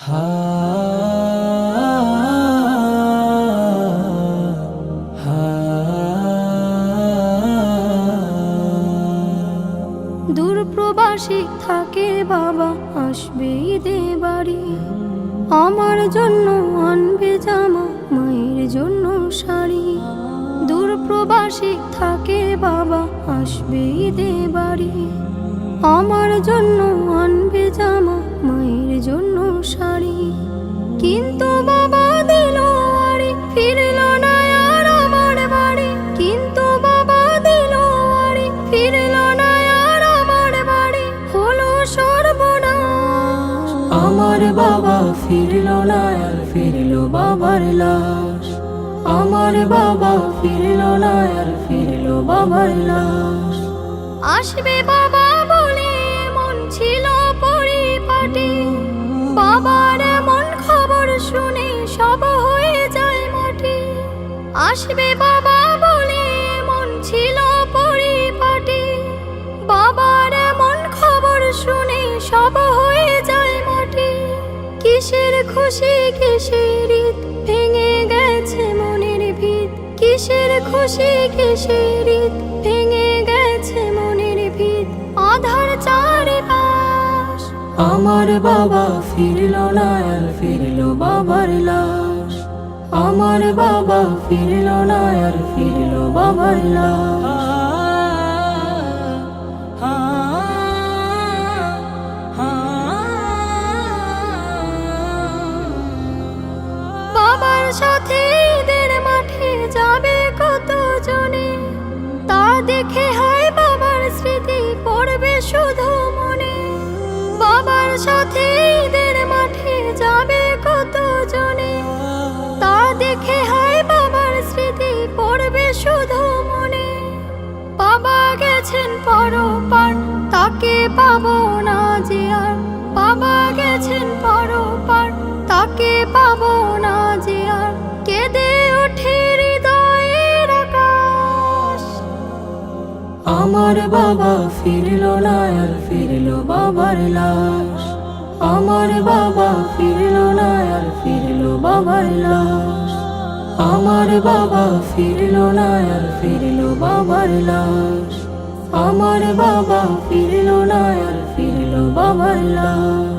হা হা দূর প্রবাসী থাকে বাবা, আসবে ঈদে বাড়ি। আমার জন্য আনবে জামা, মায়ের জন্য শাড়ি। দূর প্রবাসী থাকে বাবা, আসবে ঈদে বাড়ি। আমার জন্য আনবে জামা, মায়ের জন্য শাড়ি। কিন্তু বাবা দিল আড়ি, ফিরল না আর আমার বাড়ি। কিন্তু বাবা দিল আড়ি, ফিরল না আর আমার বাড়ি। হলো সর্বনাশ, আমার বাবা ফিরল না আর ফিরল বাবার লাশ। আমার বাবা ফিরল না আর ফিরল বাবার লাশ। আসবে বাবা বলে মন ছিল পরিপাটি। বাবার এমন খবর শুনে সব হয়ে যায় মাটি। আসবে বাবা বলে মন ছিল পরিপাটি। বাবার এমন খবর শুনে সব হয়ে যায় মাটি। কিসের খুশি কিসের ঈদ, ভেঙে গেছে মনের ভিত। কিসের খুশি কিসের ঈদ, ভেঙে গেছে মনের ভিত। আধার চারিপাশ, আমার বাবা ফিরল না আর ফিরল বাবার লাশ। আমার বাবা ফিরল না আর ফিরল বাবার লাশ। বাবার সাথে ঈদের মাঠে যাবে কত জনে। তা দেখে হয় বাবার স্মৃতি পড়বে শুধু মনে। বাবার সাথে ঈদের মাঠে যাবে কত জনে। তা দেখে হয় বাবার স্মৃতি পড়বে শুধু মনে। বাবা গেছেন পরপার, তাকে পাবো না যে আর। বাবা গেছেন পরপার, তাকে পাবো না যে আর। কেঁদে ওঠে হৃদয়ের আকাশ। আমার বাবা ফিরল না আর ফিরল বাবার লাশ। আমার বাবা ফিরল না আর ফিরল বাবার লাশ। আমার বাবা ফিরল না আর ফিরল বাবার লাশ। আমার বাবা ফিরল না আর ফিরল বাবার লাশ।